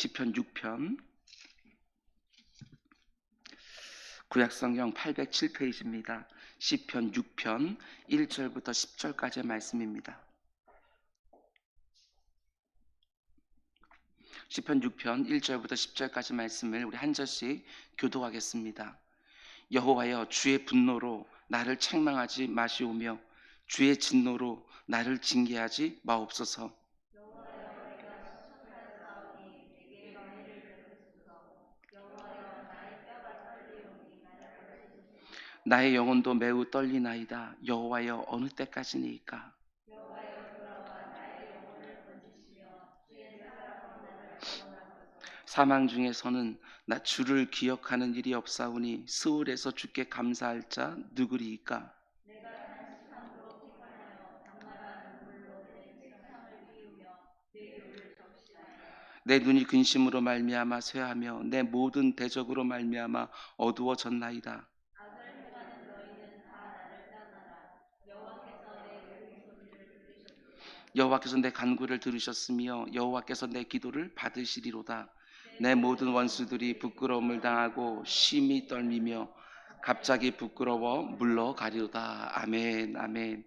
시편 6편 구약성경 807페이지입니다. 시편 6편 1절부터 10절까지의 말씀입니다. 시편 6편 1절부터 10절까지 말씀을 우리 한 절씩 교독하겠습니다. 여호와여, 주의 분노로 나를 책망하지 마시오며 주의 진노로 나를 징계하지 마옵소서. 나의 영혼도 매우 떨리나이다. 여호와여, 어느 때까지니까? 사망 중에서는 나 주를 기억하는 일이 없사오니 스올에서 주께 감사할 자 누구리이까? 내 눈이 근심으로 말미암아 쇠하며 내 모든 대적으로 말미암아 어두워졌나이다. 여호와께서 내 간구를 들으셨으며 여호와께서 내 기도를 받으시리로다. 내 모든 원수들이 부끄러움을 당하고 심히 떨미며 갑자기 부끄러워 물러가리로다. 아멘, 아멘.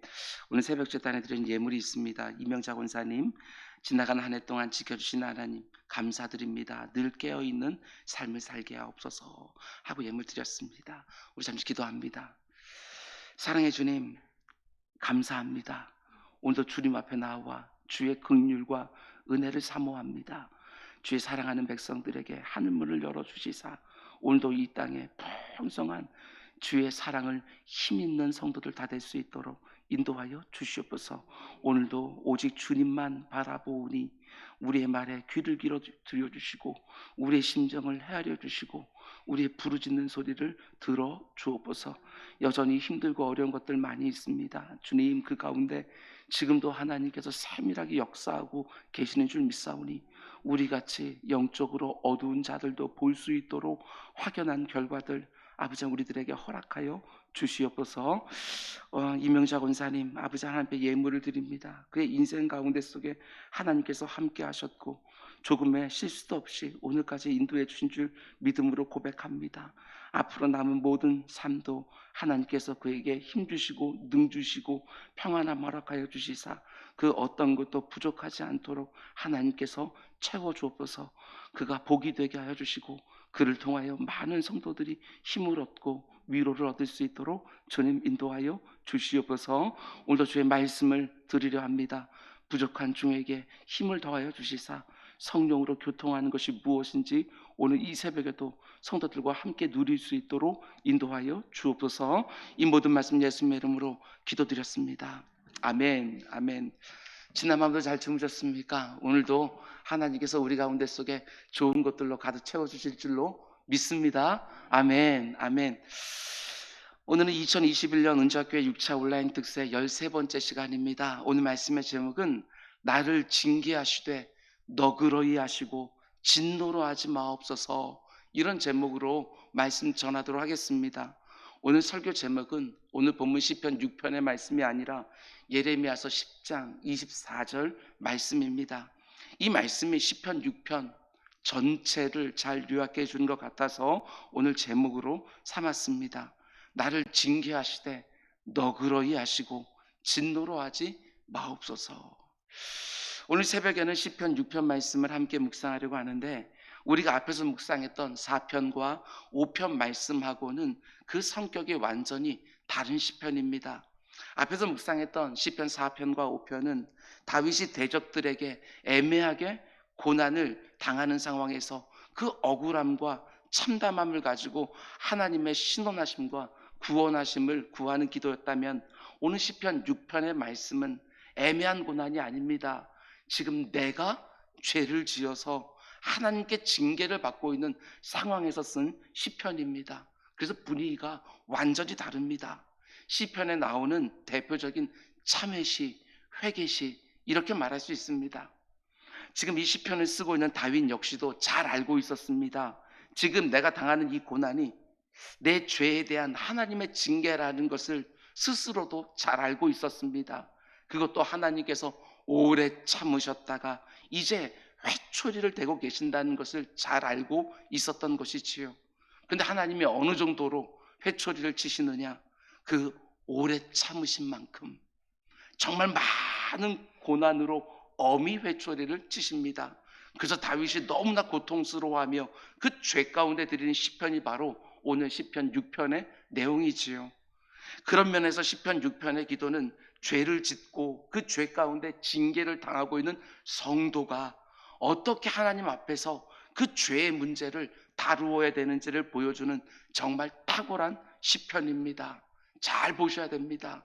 오늘 새벽 제단에 드린 예물이 있습니다. 이명자 권사님, 지나간 한 해 동안 지켜주신 하나님 감사드립니다. 늘 깨어있는 삶을 살게 하옵소서 하고 예물 드렸습니다. 우리 잠시 기도합니다. 사랑해 주님, 감사합니다. 오늘도 주님 앞에 나와 주의 긍휼과 은혜를 사모합니다. 주의 사랑하는 백성들에게 하늘문을 열어주시사 오늘도 이 땅에 풍성한 주의 사랑을 힘있는 성도들 다 될 수 있도록 인도하여 주시옵소서. 오늘도 오직 주님만 바라보니 우리의 말에 귀를 길어 들여주시고 우리의 심정을 헤아려 주시고 우리의 부르짖는 소리를 들어 주옵소서. 여전히 힘들고 어려운 것들 많이 있습니다. 주님, 그 가운데 지금도 하나님께서 세밀하게 역사하고 계시는 줄 믿사오니 우리같이 영적으로 어두운 자들도 볼 수 있도록 확연한 결과들 아버지 우리들에게 허락하여 주시옵소서. 이명자 권사님, 아버지 하나님께 예물을 드립니다. 그의 인생 가운데 속에 하나님께서 함께 하셨고 조금의 실수도 없이 오늘까지 인도해 주신 줄 믿음으로 고백합니다. 앞으로 남은 모든 삶도 하나님께서 그에게 힘 주시고 능 주시고 평안함 허락하여 주시사 그 어떤 것도 부족하지 않도록 하나님께서 채워 주옵소서. 그가 복이 되게 하여 주시고 그를 통하여 많은 성도들이 힘을 얻고 위로를 얻을 수 있도록 주님 인도하여 주시옵소서. 오늘도 주의 말씀을 드리려 합니다. 부족한 중에게 힘을 더하여 주시사 성령으로 교통하는 것이 무엇인지 오늘 이 새벽에도 성도들과 함께 누릴 수 있도록 인도하여 주옵소서. 이 모든 말씀 예수님의 이름으로 기도드렸습니다. 아멘, 아멘. 지난 밤도 잘 주무셨습니까? 오늘도 하나님께서 우리 가운데 속에 좋은 것들로 가득 채워주실 줄로 믿습니다. 아멘, 아멘. 오늘은 2021년 은주학교회 6차 온라인 특세 13번째 시간입니다. 오늘 말씀의 제목은 나를 징계하시되 너그러이 하시고 진노로 하지 마옵소서, 이런 제목으로 말씀 전하도록 하겠습니다. 오늘 설교 제목은 오늘 본문 시편 6편의 말씀이 아니라 예레미야서 10장 24절 말씀입니다. 이 말씀이 시편 6편 전체를 잘 요약해 준 것 같아서 오늘 제목으로 삼았습니다. 나를 징계하시되 너그러이 하시고 진노로 하지 마옵소서. 오늘 새벽에는 시편 6편 말씀을 함께 묵상하려고 하는데 우리가 앞에서 묵상했던 4편과 5편 말씀하고는 그 성격이 완전히 다른 시편입니다. 앞에서 묵상했던 시편 4편과 5편은 다윗이 대적들에게 애매하게 고난을 당하는 상황에서 그 억울함과 참담함을 가지고 하나님의 신원하심과 구원하심을 구하는 기도였다면 오늘 시편 6편의 말씀은 애매한 고난이 아닙니다. 지금 내가 죄를 지어서 하나님께 징계를 받고 있는 상황에서 쓴 시편입니다. 그래서 분위기가 완전히 다릅니다. 시편에 나오는 대표적인 참회시, 회개시 이렇게 말할 수 있습니다. 지금 이 시편을 쓰고 있는 다윗 역시도 잘 알고 있었습니다. 지금 내가 당하는 이 고난이 내 죄에 대한 하나님의 징계라는 것을 스스로도 잘 알고 있었습니다. 그것도 하나님께서 오래 참으셨다가 이제 회초리를 대고 계신다는 것을 잘 알고 있었던 것이지요. 그런데 하나님이 어느 정도로 회초리를 치시느냐? 그 오래 참으신 만큼 정말 많은 고난으로 어미 회초리를 치십니다. 그래서 다윗이 너무나 고통스러워하며 그 죄 가운데 드리는 시편이 바로 오늘 시편 6편의 내용이지요. 그런 면에서 시편 6편의 기도는 죄를 짓고 그 죄 가운데 징계를 당하고 있는 성도가 어떻게 하나님 앞에서 그 죄의 문제를 다루어야 되는지를 보여주는 정말 탁월한 시편입니다. 잘 보셔야 됩니다.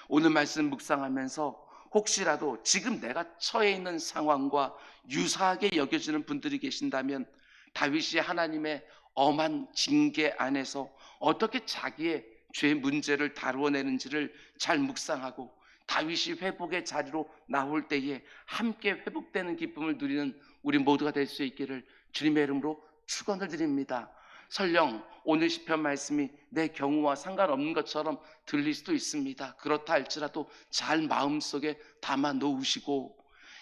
오늘 말씀 묵상하면서 혹시라도 지금 내가 처해 있는 상황과 유사하게 여겨지는 분들이 계신다면 다윗이 하나님의 엄한 징계 안에서 어떻게 자기의 죄 문제를 다루어내는지를 잘 묵상하고 다윗이 회복의 자리로 나올 때에 함께 회복되는 기쁨을 누리는 우리 모두가 될 수 있기를 주님의 이름으로 축원을 드립니다. 설령 오늘 시편 말씀이 내 경우와 상관없는 것처럼 들릴 수도 있습니다. 그렇다 할지라도 잘 마음속에 담아 놓으시고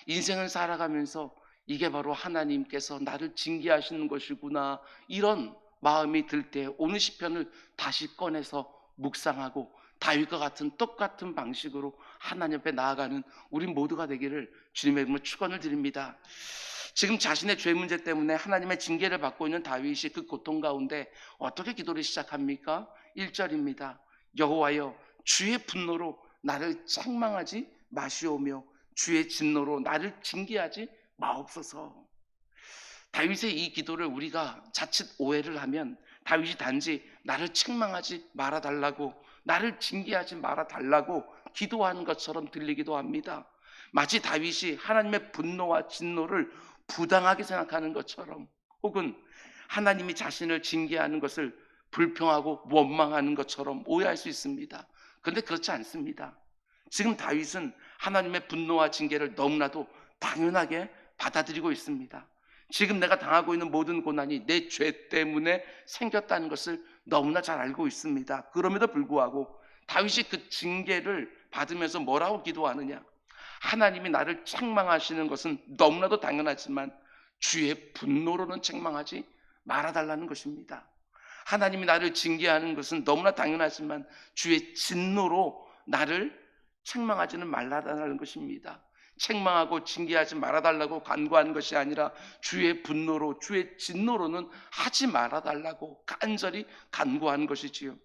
인생을 살아가면서 이게 바로 하나님께서 나를 징계하시는 것이구나 이런 마음이 들 때 오늘 시편을 다시 꺼내서 묵상하고 다윗과 같은 똑같은 방식으로 하나님 앞에 나아가는 우리 모두가 되기를 주님의 이름으로 축원을 드립니다. 지금 자신의 죄 문제 때문에 하나님의 징계를 받고 있는 다윗이 그 고통 가운데 어떻게 기도를 시작합니까? 1절입니다. 여호와여 주의 분노로 나를 책망하지 마시오며 주의 진노로 나를 징계하지 마옵소서. 다윗의 이 기도를 우리가 자칫 오해를 하면 다윗이 단지 나를 책망하지 말아달라고 나를 징계하지 말아달라고 기도하는 것처럼 들리기도 합니다. 마치 다윗이 하나님의 분노와 진노를 부당하게 생각하는 것처럼 혹은 하나님이 자신을 징계하는 것을 불평하고 원망하는 것처럼 오해할 수 있습니다. 그런데 그렇지 않습니다. 지금 다윗은 하나님의 분노와 징계를 너무나도 당연하게 받아들이고 있습니다. 지금 내가 당하고 있는 모든 고난이 내 죄 때문에 생겼다는 것을 너무나 잘 알고 있습니다. 그럼에도 불구하고 다윗이 그 징계를 받으면서 뭐라고 기도하느냐? 하나님이 나를 책망하시는 것은 너무나도 당연하지만 주의 분노로는 책망하지 말아달라는 것입니다. 하나님이 나를 징계하는 것은 너무나 당연하지만 주의 진노로 나를 책망하지는 말아달라는 것입니다. 책망하고 징계하지 말아달라고 간구하는 것이 아니라 주의 분노로 주의 진노로는 하지 말아달라고 간절히 간구하는 것이지요.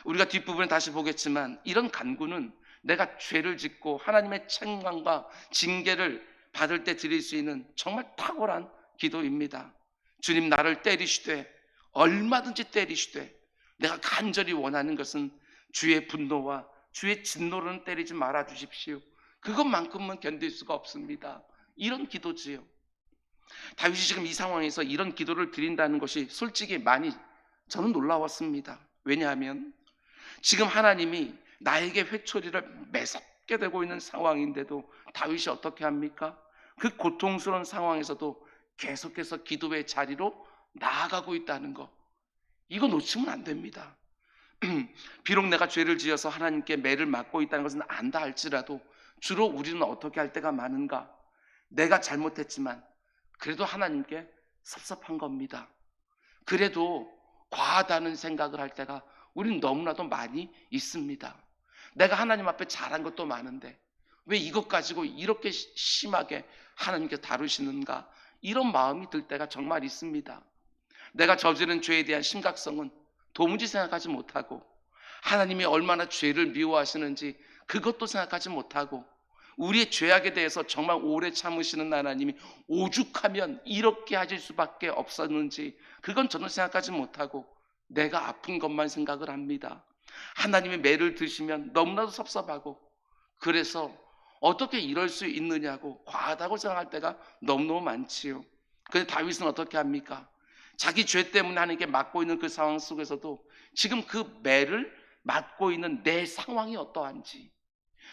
우리가 뒷부분을 다시 보겠지만 이런 간구는 내가 죄를 짓고 하나님의 책망과 징계를 받을 때 드릴 수 있는 정말 탁월한 기도입니다. 주님 나를 때리시되 얼마든지 때리시되 내가 간절히 원하는 것은 주의 분노와 주의 진노로는 때리지 말아 주십시오. 그것만큼은 견딜 수가 없습니다. 이런 기도지요. 다윗이 지금 이 상황에서 이런 기도를 드린다는 것이 솔직히 많이 저는 놀라웠습니다. 왜냐하면 지금 하나님이 나에게 회초리를 매섭게 대고 있는 상황인데도 다윗이 어떻게 합니까? 그 고통스러운 상황에서도 계속해서 기도의 자리로 나아가고 있다는 것, 이거 놓치면 안 됩니다. 비록 내가 죄를 지어서 하나님께 매를 맞고 있다는 것은 안다 할지라도 주로 우리는 어떻게 할 때가 많은가? 내가 잘못했지만 그래도 하나님께 섭섭한 겁니다. 그래도 과하다는 생각을 할 때가 우리는 너무나도 많이 있습니다. 내가 하나님 앞에 잘한 것도 많은데 왜 이것 가지고 이렇게 심하게 하나님께 다루시는가? 이런 마음이 들 때가 정말 있습니다. 내가 저지른 죄에 대한 심각성은 도무지 생각하지 못하고 하나님이 얼마나 죄를 미워하시는지 그것도 생각하지 못하고 우리의 죄악에 대해서 정말 오래 참으시는 하나님이 오죽하면 이렇게 하실 수밖에 없었는지 그건 저는 생각하지 못하고 내가 아픈 것만 생각을 합니다. 하나님의 매를 드시면 너무나도 섭섭하고 그래서 어떻게 이럴 수 있느냐고 과하다고 생각할 때가 너무너무 많지요. 그런데 다윗은 어떻게 합니까? 자기 죄 때문에 하나님께 맞고 있는 그 상황 속에서도 지금 그 매를 맞고 있는 내 상황이 어떠한지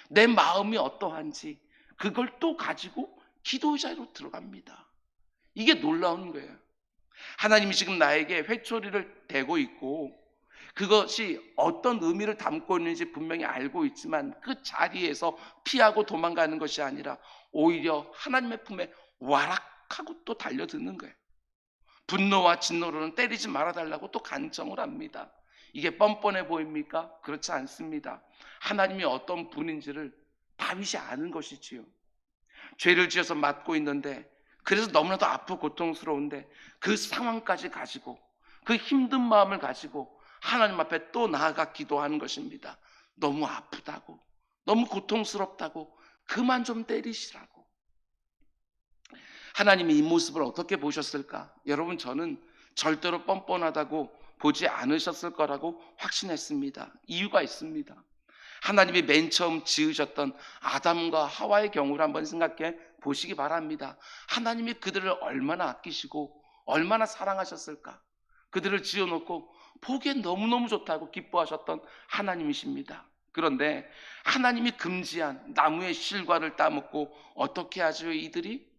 내 마음이 어떠한지 그걸 또 가지고 기도의 자리로 들어갑니다. 이게 놀라운 거예요. 하나님이 지금 나에게 회초리를 대고 있고 그것이 어떤 의미를 담고 있는지 분명히 알고 있지만 그 자리에서 피하고 도망가는 것이 아니라 오히려 하나님의 품에 와락 하고 또 달려드는 거예요. 분노와 진노로는 때리지 말아달라고 또 간청을 합니다. 이게 뻔뻔해 보입니까? 그렇지 않습니다. 하나님이 어떤 분인지를 다윗이 아는 것이지요. 죄를 지어서 맞고 있는데, 그래서 너무나도 아프고 고통스러운데 그 상황까지 가지고, 그 힘든 마음을 가지고 하나님 앞에 또 나아가 기도하는 것입니다. 너무 아프다고, 너무 고통스럽다고, 그만 좀 때리시라고. 하나님이 이 모습을 어떻게 보셨을까? 여러분, 저는 절대로 뻔뻔하다고 보지 않으셨을 거라고 확신했습니다. 이유가 있습니다. 하나님이 맨 처음 지으셨던 아담과 하와의 경우를 한번 생각해 보시기 바랍니다. 하나님이 그들을 얼마나 아끼시고 얼마나 사랑하셨을까? 그들을 지어놓고 보기엔 너무너무 좋다고 기뻐하셨던 하나님이십니다. 그런데 하나님이 금지한 나무의 실과를 따먹고 어떻게 하죠? 이들이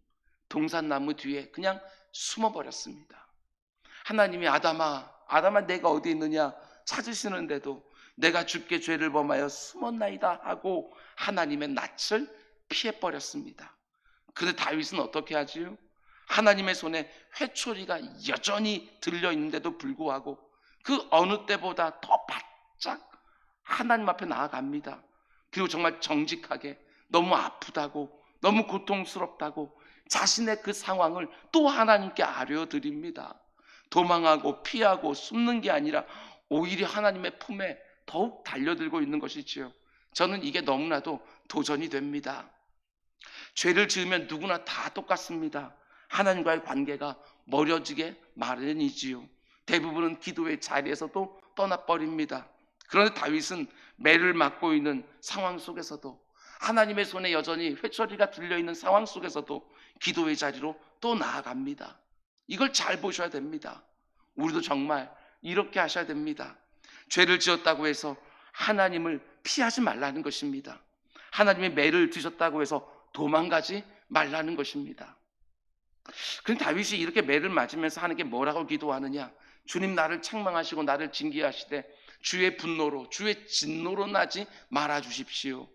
동산나무 뒤에 그냥 숨어버렸습니다. 하나님이 아담아 내가 어디 있느냐 찾으시는데도 내가 주께 죄를 범하여 숨었나이다 하고 하나님의 낯을 피해버렸습니다. 그런데 다윗은 어떻게 하지요? 하나님의 손에 회초리가 여전히 들려있는데도 불구하고 그 어느 때보다 더 바짝 하나님 앞에 나아갑니다. 그리고 정말 정직하게 너무 아프다고, 너무 고통스럽다고 자신의 그 상황을 또 하나님께 아뢰어드립니다. 도망하고 피하고 숨는 게 아니라 오히려 하나님의 품에 더욱 달려들고 있는 것이지요. 저는 이게 너무나도 도전이 됩니다. 죄를 지으면 누구나 다 똑같습니다. 하나님과의 관계가 멀어지게 마련이지요. 대부분은 기도의 자리에서도 떠나버립니다. 그런데 다윗은 매를 맞고 있는 상황 속에서도, 하나님의 손에 여전히 회초리가 들려있는 상황 속에서도 기도의 자리로 또 나아갑니다. 이걸 잘 보셔야 됩니다. 우리도 정말 이렇게 하셔야 됩니다. 죄를 지었다고 해서 하나님을 피하지 말라는 것입니다. 하나님의 매를 드셨다고 해서 도망가지 말라는 것입니다. 그런데 다윗이 이렇게 매를 맞으면서 하나님께 뭐라고 기도하느냐? 주님, 나를 책망하시고 나를 징계하시되 주의 분노로, 주의 진노로 나지 말아 주십시오.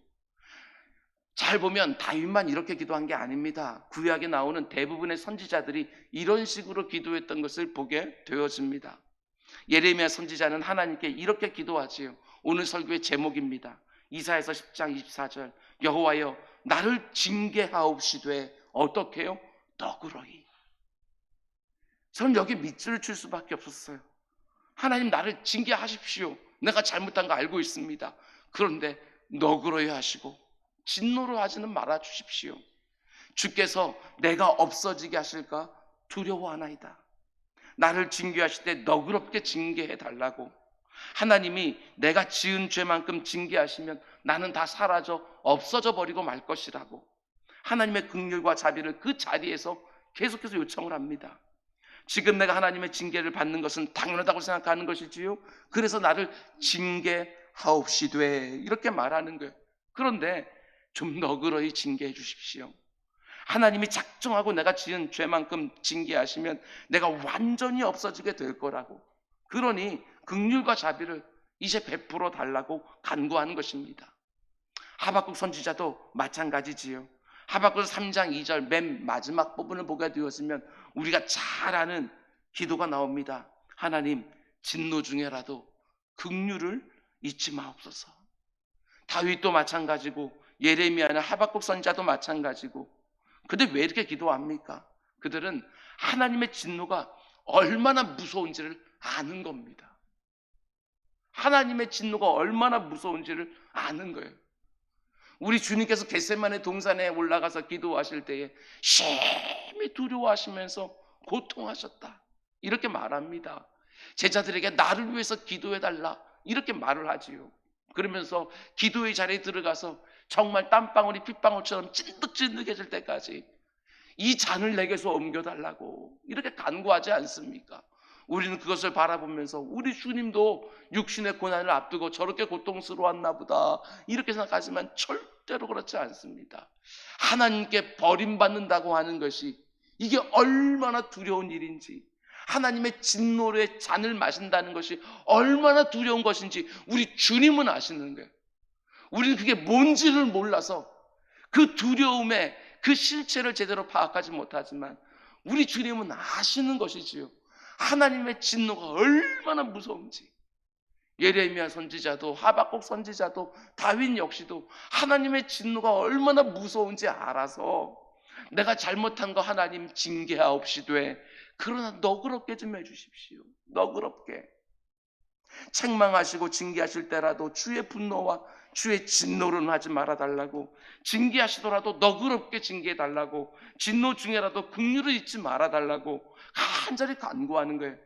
잘 보면 다윗만 이렇게 기도한 게 아닙니다. 구약에 나오는 대부분의 선지자들이 이런 식으로 기도했던 것을 보게 되어집니다. 예레미야 선지자는 하나님께 이렇게 기도하지요. 오늘 설교의 제목입니다. 이사야서 10장 24절, 여호와여 나를 징계하옵시되 어떻게 해요? 너그러이. 저는 여기 밑줄을 칠 수밖에 없었어요. 하나님, 나를 징계하십시오. 내가 잘못한 거 알고 있습니다. 그런데 너그러이 하시고 진노로 하지는 말아 주십시오. 주께서 내가 없어지게 하실까 두려워하나이다. 나를 징계하실 때 너그럽게 징계해 달라고. 하나님이 내가 지은 죄만큼 징계하시면 나는 다 사라져 없어져 버리고 말 것이라고 하나님의 긍휼과 자비를 그 자리에서 계속해서 요청을 합니다. 지금 내가 하나님의 징계를 받는 것은 당연하다고 생각하는 것이지요. 그래서 나를 징계하옵시되 이렇게 말하는 거예요. 그런데 좀 너그러이 징계해 주십시오. 하나님이 작정하고 내가 지은 죄만큼 징계하시면 내가 완전히 없어지게 될 거라고. 그러니 긍휼과 자비를 이제 베풀어 달라고 간구하는 것입니다. 하박국 선지자도 마찬가지지요. 하박국 3장 2절 맨 마지막 부분을 보게 되었으면 우리가 잘 아는 기도가 나옵니다. 하나님, 진노 중에라도 긍휼을 잊지 마옵소서. 다윗도 마찬가지고 예레미야나 하박국 선지자도 마찬가지고. 근데 왜 이렇게 기도합니까? 그들은 하나님의 진노가 얼마나 무서운지를 아는 겁니다. 하나님의 진노가 얼마나 무서운지를 아는 거예요. 우리 주님께서 겟세마네 동산에 올라가서 기도하실 때에 심히 두려워하시면서 고통하셨다, 이렇게 말합니다. 제자들에게 나를 위해서 기도해달라 이렇게 말을 하지요. 그러면서 기도의 자리에 들어가서 정말 땀방울이 핏방울처럼 찐득찐득해질 때까지 이 잔을 내게서 옮겨달라고 이렇게 간구하지 않습니까? 우리는 그것을 바라보면서 우리 주님도 육신의 고난을 앞두고 저렇게 고통스러웠나 보다 이렇게 생각하지만 절대로 그렇지 않습니다. 하나님께 버림받는다고 하는 것이 이게 얼마나 두려운 일인지, 하나님의 진노의 잔을 마신다는 것이 얼마나 두려운 것인지 우리 주님은 아시는 거예요. 우리는 그게 뭔지를 몰라서 그 두려움의 그 실체를 제대로 파악하지 못하지만 우리 주님은 아시는 것이지요. 하나님의 진노가 얼마나 무서운지. 예레미야 선지자도 하박국 선지자도 다윗 역시도 하나님의 진노가 얼마나 무서운지 알아서 내가 잘못한 거 하나님 징계하옵시되 그러나 너그럽게 좀 해주십시오. 너그럽게. 책망하시고 징계하실 때라도 주의 분노와 주의 진노는 하지 말아달라고, 징계하시더라도 너그럽게 징계해달라고, 진노 중에라도 긍휼을 잊지 말아달라고 간절히 간구하는 거예요.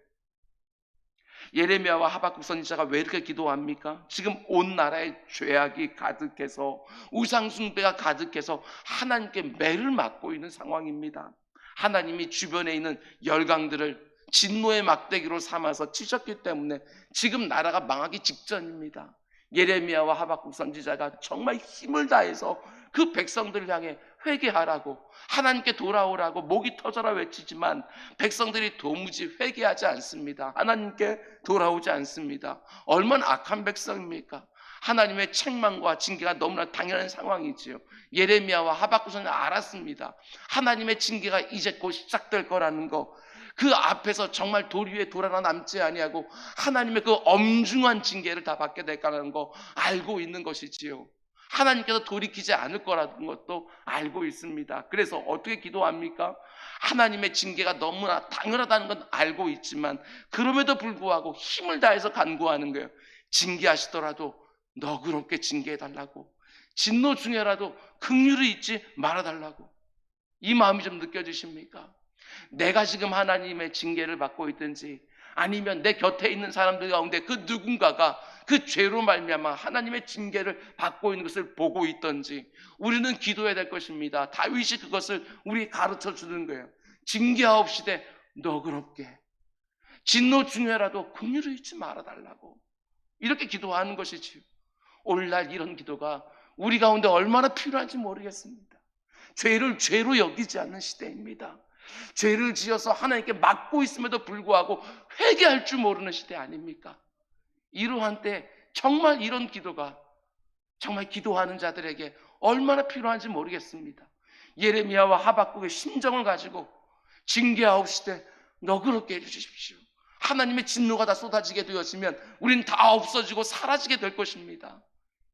예레미야와 하박국 선지자가 왜 이렇게 기도합니까? 지금 온 나라에 죄악이 가득해서, 우상숭배가 가득해서 하나님께 매를 맞고 있는 상황입니다. 하나님이 주변에 있는 열강들을 진노의 막대기로 삼아서 치셨기 때문에 지금 나라가 망하기 직전입니다. 예레미야와 하박국 선지자가 정말 힘을 다해서 그 백성들을 향해 회개하라고, 하나님께 돌아오라고 목이 터져라 외치지만 백성들이 도무지 회개하지 않습니다. 하나님께 돌아오지 않습니다. 얼마나 악한 백성입니까? 하나님의 책망과 징계가 너무나 당연한 상황이지요. 예레미야와 하박국 선지자는 알았습니다. 하나님의 징계가 이제 곧 시작될 거라는 거. 그 앞에서 정말 돌 위에 돌 하나 남지 아니하고 하나님의 그 엄중한 징계를 다 받게 될 거라는 거 알고 있는 것이지요. 하나님께서 돌이키지 않을 거라는 것도 알고 있습니다. 그래서 어떻게 기도합니까? 하나님의 징계가 너무나 당연하다는 건 알고 있지만 그럼에도 불구하고 힘을 다해서 간구하는 거예요. 징계하시더라도 너그럽게 징계해달라고, 진노 중에라도 긍휼을 잊지 말아달라고. 이 마음이 좀 느껴지십니까? 내가 지금 하나님의 징계를 받고 있든지 아니면 내 곁에 있는 사람들 가운데 그 누군가가 그 죄로 말미암아 하나님의 징계를 받고 있는 것을 보고 있든지 우리는 기도해야 될 것입니다. 다윗이 그것을 우리 가르쳐 주는 거예요. 징계하옵시되 너그럽게, 진노 중에라도 긍휼을 잊지 말아달라고, 이렇게 기도하는 것이지요. 오늘날 이런 기도가 우리 가운데 얼마나 필요한지 모르겠습니다. 죄를 죄로 여기지 않는 시대입니다. 죄를 지어서 하나님께 맞고 있음에도 불구하고 회개할 줄 모르는 시대 아닙니까? 이러한 때 정말 이런 기도가 정말 기도하는 자들에게 얼마나 필요한지 모르겠습니다. 예레미야와 하박국의 심정을 가지고 징계하옵시되 너그럽게 해주십시오. 하나님의 진노가 다 쏟아지게 되어지면 우리는 다 없어지고 사라지게 될 것입니다.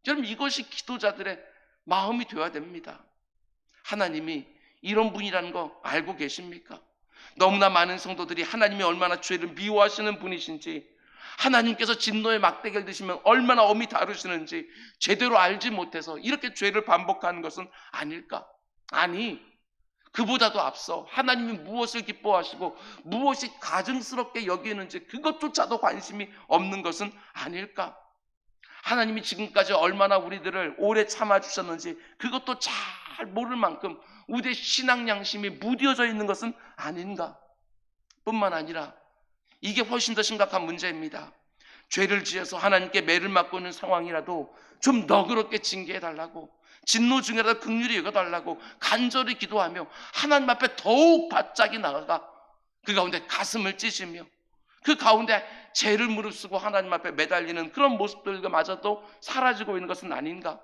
여러분, 이것이 기도자들의 마음이 되어야 됩니다. 하나님이 이런 분이라는 거 알고 계십니까? 너무나 많은 성도들이 하나님이 얼마나 죄를 미워하시는 분이신지, 하나님께서 진노의 막대기를 드시면 얼마나 엄히 다루시는지 제대로 알지 못해서 이렇게 죄를 반복하는 것은 아닐까? 아니, 그보다도 앞서 하나님이 무엇을 기뻐하시고 무엇이 가증스럽게 여기는지 그것조차도 관심이 없는 것은 아닐까? 하나님이 지금까지 얼마나 우리들을 오래 참아주셨는지 그것도 잘 모를 만큼 우리의 신앙 양심이 무뎌져 있는 것은 아닌가? 뿐만 아니라 이게 훨씬 더 심각한 문제입니다. 죄를 지어서 하나님께 매를 맞고 있는 상황이라도 좀 너그럽게 징계해달라고, 진노 중에라도 긍휼히 여겨달라고 간절히 기도하며 하나님 앞에 더욱 바짝이 나아가 그 가운데 가슴을 찢으며 그 가운데 죄를 무릅쓰고 하나님 앞에 매달리는 그런 모습들마저도 사라지고 있는 것은 아닌가?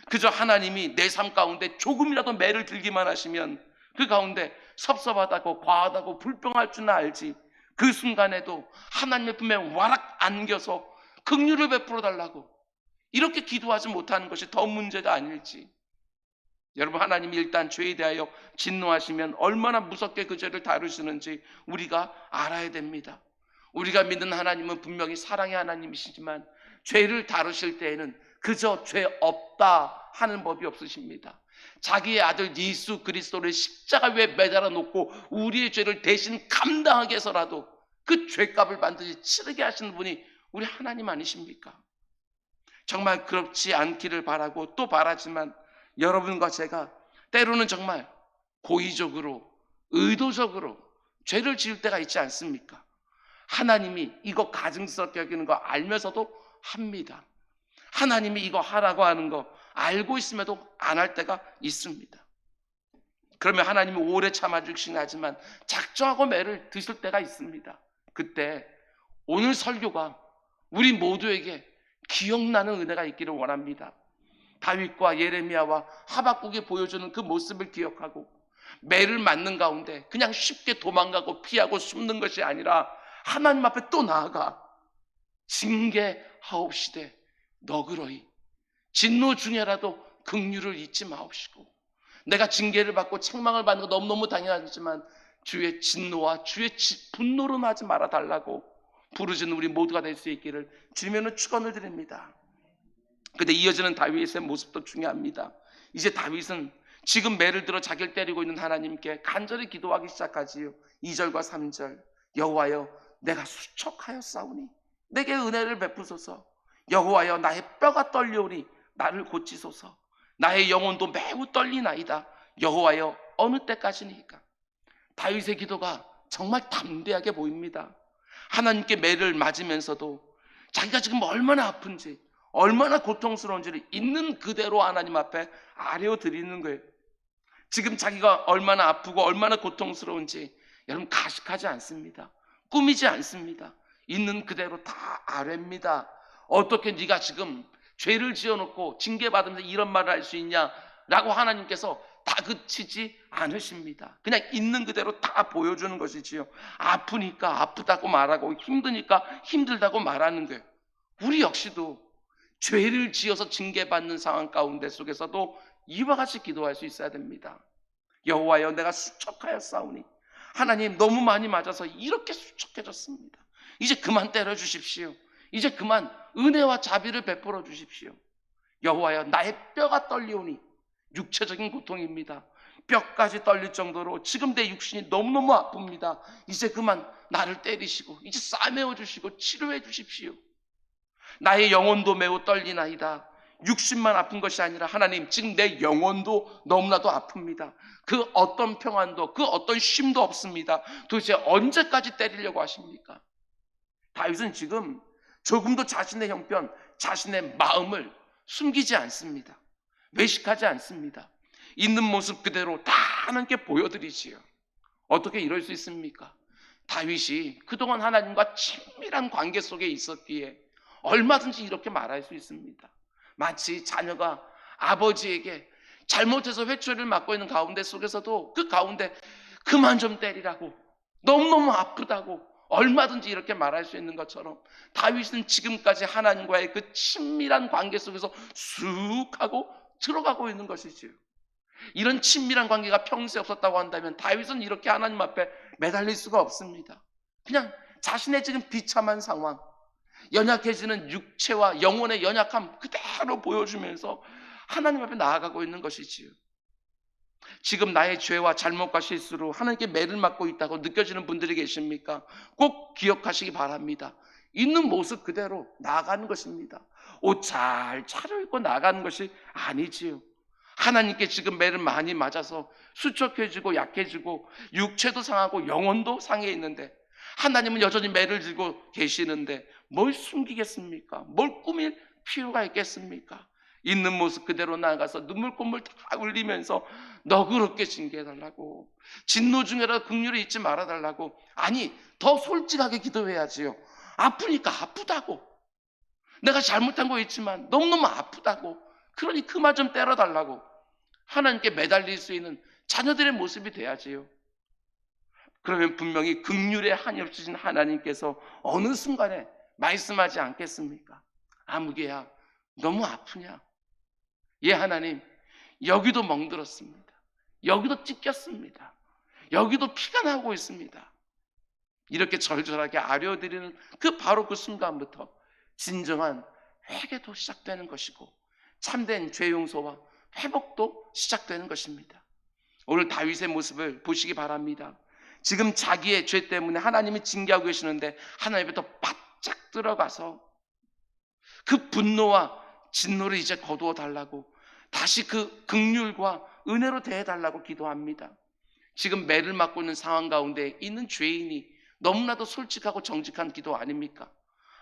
그저 하나님이 내 삶 가운데 조금이라도 매를 들기만 하시면 그 가운데 섭섭하다고 과하다고 불평할 줄은 알지, 그 순간에도 하나님의 품에 와락 안겨서 긍휼을 베풀어 달라고 이렇게 기도하지 못하는 것이 더 문제가 아닐지. 여러분, 하나님이 일단 죄에 대하여 진노하시면 얼마나 무섭게 그 죄를 다루시는지 우리가 알아야 됩니다. 우리가 믿는 하나님은 분명히 사랑의 하나님이시지만 죄를 다루실 때에는 그저 죄 없다 하는 법이 없으십니다. 자기의 아들 예수 그리스도를 십자가 위에 매달아 놓고 우리의 죄를 대신 감당하게 해서라도 그 죄값을 반드시 치르게 하시는 분이 우리 하나님 아니십니까? 정말 그렇지 않기를 바라고 또 바라지만 여러분과 제가 때로는 정말 고의적으로 의도적으로 죄를 지을 때가 있지 않습니까? 하나님이 이거 가증스럽게 여기는 거 알면서도 합니다. 하나님이 이거 하라고 하는 거 알고 있음에도 안 할 때가 있습니다. 그러면 하나님이 오래 참아주시긴 하지만 작정하고 매를 드실 때가 있습니다. 그때 오늘 설교가 우리 모두에게 기억나는 은혜가 있기를 원합니다. 다윗과 예레미야와 하박국이 보여주는 그 모습을 기억하고 매를 맞는 가운데 그냥 쉽게 도망가고 피하고 숨는 것이 아니라 하나님 앞에 또 나아가 징계하옵시되 너그러이 진노 중에라도 긍휼을 잊지 마옵시고, 내가 징계를 받고 책망을 받는 거 너무너무 당연하지만 주의 진노와 주의 분노로 하지 말아 달라고 부르짖는 우리 모두가 될 수 있기를 주님의 축원을 드립니다. 근데 이어지는 다윗의 모습도 중요합니다. 이제 다윗은 지금 매를 들어 자기를 때리고 있는 하나님께 간절히 기도하기 시작하지요. 2절과 3절, 여호와여 내가 수척하였사오니 내게 은혜를 베푸소서. 여호와여 나의 뼈가 떨려오니 나를 고치소서. 나의 영혼도 매우 떨리나이다. 여호와여 어느 때까지니까. 다윗의 기도가 정말 담대하게 보입니다. 하나님께 매를 맞으면서도 자기가 지금 얼마나 아픈지, 얼마나 고통스러운지를 있는 그대로 하나님 앞에 아뢰어드리는 거예요. 지금 자기가 얼마나 아프고 얼마나 고통스러운지 여러분 가식하지 않습니다. 꾸미지 않습니다. 있는 그대로 다 아뢰입니다. 어떻게 네가 지금 죄를 지어놓고 징계받으면서 이런 말을 할 수 있냐 라고 하나님께서 다그치지 않으십니다. 그냥 있는 그대로 다 보여주는 것이지요. 아프니까 아프다고 말하고 힘드니까 힘들다고 말하는 거예요. 우리 역시도 죄를 지어서 징계받는 상황 가운데 속에서도 이와 같이 기도할 수 있어야 됩니다. 여호와여 내가 수척하였사오니 하나님 너무 많이 맞아서 이렇게 수척해졌습니다. 이제 그만 때려주십시오. 이제 그만 은혜와 자비를 베풀어 주십시오. 여호와여 나의 뼈가 떨리오니 육체적인 고통입니다. 뼈까지 떨릴 정도로 지금 내 육신이 너무너무 아픕니다. 이제 그만 나를 때리시고 이제 싸매어 주시고 치료해 주십시오. 나의 영혼도 매우 떨리나이다. 육신만 아픈 것이 아니라 하나님 지금 내 영혼도 너무나도 아픕니다. 그 어떤 평안도 그 어떤 쉼도 없습니다. 도대체 언제까지 때리려고 하십니까? 다윗은 지금 조금도 자신의 형편, 자신의 마음을 숨기지 않습니다. 외식하지 않습니다. 있는 모습 그대로 다 하나님께 보여드리지요. 어떻게 이럴 수 있습니까? 다윗이 그동안 하나님과 친밀한 관계 속에 있었기에 얼마든지 이렇게 말할 수 있습니다. 마치 자녀가 아버지에게 잘못해서 회초리를 맞고 있는 가운데 속에서도 그 가운데 그만 좀 때리라고 너무너무 아프다고 얼마든지 이렇게 말할 수 있는 것처럼 다윗은 지금까지 하나님과의 그 친밀한 관계 속에서 쑥 하고 들어가고 있는 것이지요. 이런 친밀한 관계가 평소에 없었다고 한다면 다윗은 이렇게 하나님 앞에 매달릴 수가 없습니다. 그냥 자신의 지금 비참한 상황, 연약해지는 육체와 영혼의 연약함 그대로 보여주면서 하나님 앞에 나아가고 있는 것이지요. 지금 나의 죄와 잘못과 실수로 하나님께 매를 맞고 있다고 느껴지는 분들이 계십니까? 꼭 기억하시기 바랍니다. 있는 모습 그대로 나아가는 것입니다. 옷 잘 차려입고 나아가는 것이 아니지요. 하나님께 지금 매를 많이 맞아서 수척해지고 약해지고 육체도 상하고 영혼도 상해 있는데 하나님은 여전히 매를 들고 계시는데 뭘 숨기겠습니까? 뭘 꾸밀 필요가 있겠습니까? 있는 모습 그대로 나아가서 눈물콧물 다 흘리면서 너그럽게 징계해달라고, 진노 중에라도 긍휼을 잊지 말아달라고, 아니 더 솔직하게 기도해야지요. 아프니까 아프다고, 내가 잘못한 거 있지만 너무너무 아프다고, 그러니 그만 좀 때려달라고 하나님께 매달릴 수 있는 자녀들의 모습이 돼야지요. 그러면 분명히 긍휼에 한이 없으신 하나님께서 어느 순간에 말씀하지 않겠습니까? 아무개야 너무 아프냐? 예 하나님, 여기도 멍들었습니다. 여기도 찢겼습니다. 여기도 피가 나고 있습니다. 이렇게 절절하게 아뢰어드리는 바로 그 순간부터 진정한 회개도 시작되는 것이고 참된 죄 용서와 회복도 시작되는 것입니다. 오늘 다윗의 모습을 보시기 바랍니다. 지금 자기의 죄 때문에 하나님이 징계하고 계시는데 하나님 앞에 바짝 들어가서 그 분노와 진노를 이제 거두어 달라고, 다시 그 긍휼과 은혜로 대해달라고 기도합니다. 지금 매를 맞고 있는 상황 가운데 있는 죄인이 너무나도 솔직하고 정직한 기도 아닙니까?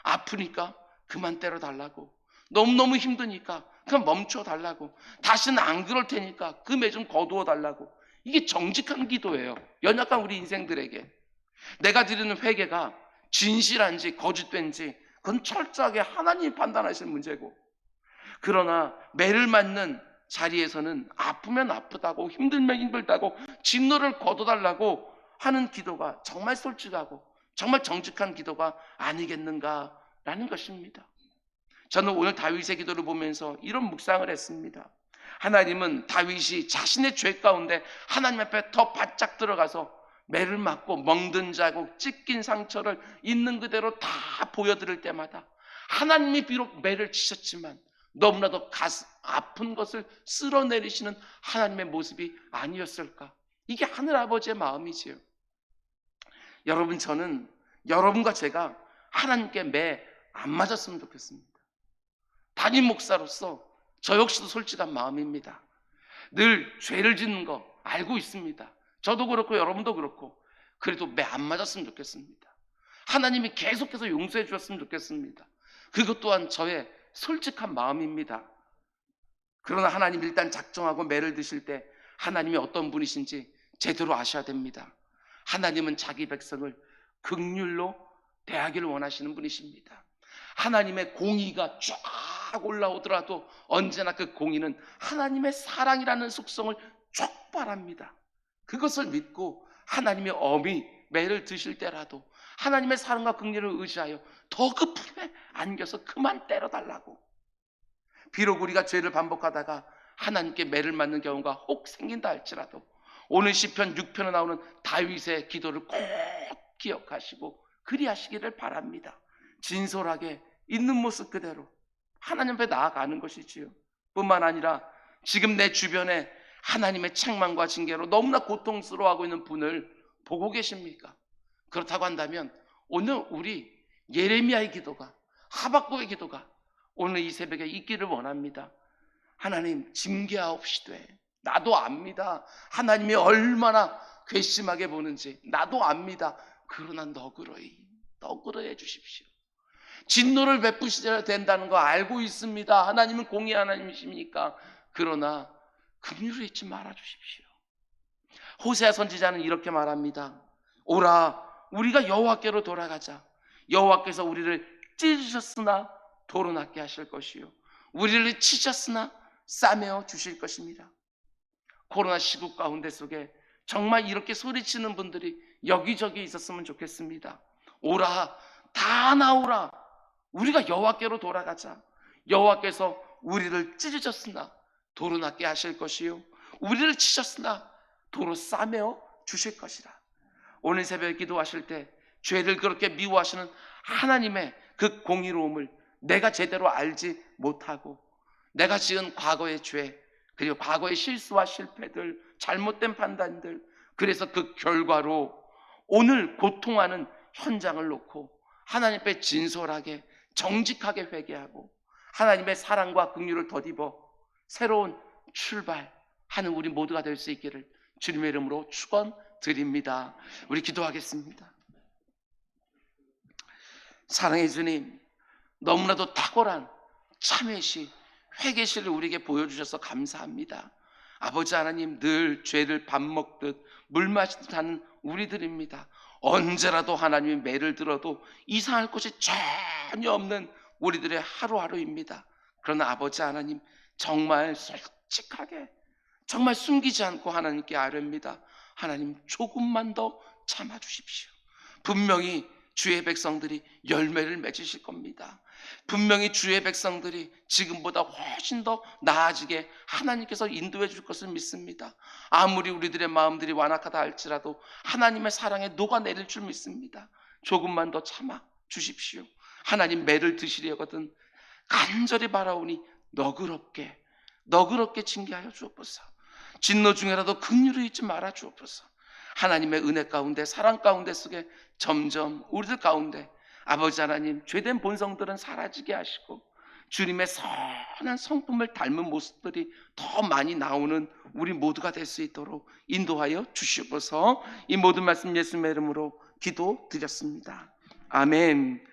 아프니까 그만 때려달라고, 너무너무 힘드니까 그냥 멈춰달라고, 다시는 안 그럴 테니까 그 매 좀 거두어 달라고. 이게 정직한 기도예요. 연약한 우리 인생들에게 내가 드리는 회개가 진실한지 거짓된지 그건 철저하게 하나님이 판단하실 문제고, 그러나 매를 맞는 자리에서는 아프면 아프다고 힘들면 힘들다고 진노를 거둬달라고 하는 기도가 정말 솔직하고 정말 정직한 기도가 아니겠는가라는 것입니다. 저는 오늘 다윗의 기도를 보면서 이런 묵상을 했습니다. 하나님은 다윗이 자신의 죄 가운데 하나님 앞에 더 바짝 들어가서 매를 맞고 멍든 자국 찢긴 상처를 있는 그대로 다 보여드릴 때마다 하나님이 비록 매를 치셨지만 너무나도 가슴 아픈 것을 쓸어내리시는 하나님의 모습이 아니었을까? 이게 하늘아버지의 마음이지요. 여러분, 저는 여러분과 제가 하나님께 매 안 맞았으면 좋겠습니다. 담임 목사로서 저 역시도 솔직한 마음입니다. 늘 죄를 짓는 거 알고 있습니다. 저도 그렇고 여러분도 그렇고, 그래도 매 안 맞았으면 좋겠습니다. 하나님이 계속해서 용서해 주셨으면 좋겠습니다. 그것 또한 저의 솔직한 마음입니다. 그러나 하나님 일단 작정하고 매를 드실 때 하나님이 어떤 분이신지 제대로 아셔야 됩니다. 하나님은 자기 백성을 긍휼로 대하기를 원하시는 분이십니다. 하나님의 공의가 쫙 올라오더라도 언제나 그 공의는 하나님의 사랑이라는 속성을 촉발합니다. 그것을 믿고 하나님의 엄히 매를 드실 때라도 하나님의 사랑과 긍휼을 의지하여 더 그 품에 안겨서 그만 때려달라고. 비록 우리가 죄를 반복하다가 하나님께 매를 맞는 경우가 혹 생긴다 할지라도 오늘 시편 6편에 나오는 다윗의 기도를 꼭 기억하시고 그리하시기를 바랍니다. 진솔하게 있는 모습 그대로 하나님 앞에 나아가는 것이지요. 뿐만 아니라 지금 내 주변에 하나님의 책망과 징계로 너무나 고통스러워하고 있는 분을 보고 계십니까? 그렇다고 한다면 오늘 우리 예레미야의 기도가, 하박국의 기도가 오늘 이 새벽에 있기를 원합니다. 하나님, 징계하옵시되 나도 압니다. 하나님이 얼마나 괘씸하게 보는지 나도 압니다. 그러나 너그러이 해 주십시오. 진노를 베푸셔야 된다는 거 알고 있습니다. 하나님은 공의 하나님이십니까? 그러나 긍휼을 잊지 말아 주십시오. 호세아 선지자는 이렇게 말합니다. 오라, 우리가 여호와께로 돌아가자. 여호와께서 우리를 찢으셨으나 도로낫게 하실 것이요 우리를 치셨으나 싸매어 주실 것입니다. 코로나 시국 가운데 속에 정말 이렇게 소리치는 분들이 여기저기 있었으면 좋겠습니다. 오라, 다 나오라. 우리가 여호와께로 돌아가자. 여호와께서 우리를 찢으셨으나 도로낫게 하실 것이요 우리를 치셨으나 도로 싸매어 주실 것이라. 오늘 새벽에 기도하실 때 죄를 그렇게 미워하시는 하나님의 그 공의로움을 내가 제대로 알지 못하고 내가 지은 과거의 죄, 그리고 과거의 실수와 실패들, 잘못된 판단들, 그래서 그 결과로 오늘 고통하는 현장을 놓고 하나님 앞에 진솔하게 정직하게 회개하고 하나님의 사랑과 긍휼을 덧입어 새로운 출발하는 우리 모두가 될 수 있기를 주님의 이름으로 축원드립니다. 우리 기도하겠습니다. 사랑의 주님, 너무나도 탁월한 참회시, 회개시를 우리에게 보여주셔서 감사합니다. 아버지 하나님, 늘 죄를 밥 먹듯 물 마시듯 하는 우리들입니다. 언제라도 하나님의 매를 들어도 이상할 곳이 전혀 없는 우리들의 하루하루입니다. 그러나 아버지 하나님, 정말 솔직하게 정말 숨기지 않고 하나님께 아뢰입니다. 하나님, 조금만 더 참아주십시오. 분명히 주의 백성들이 열매를 맺으실 겁니다. 분명히 주의 백성들이 지금보다 훨씬 더 나아지게 하나님께서 인도해 줄 것을 믿습니다. 아무리 우리들의 마음들이 완악하다 할지라도 하나님의 사랑에 녹아내릴 줄 믿습니다. 조금만 더 참아 주십시오. 하나님, 매를 드시려거든 간절히 바라오니 너그럽게 징계하여 주옵소서. 진노 중에라도 긍휼을 잊지 말아 주옵소서. 하나님의 은혜 가운데 사랑 가운데 속에 점점 우리들 가운데 아버지 하나님, 죄된 본성들은 사라지게 하시고 주님의 선한 성품을 닮은 모습들이 더 많이 나오는 우리 모두가 될 수 있도록 인도하여 주시옵소서. 이 모든 말씀 예수님의 이름으로 기도드렸습니다. 아멘.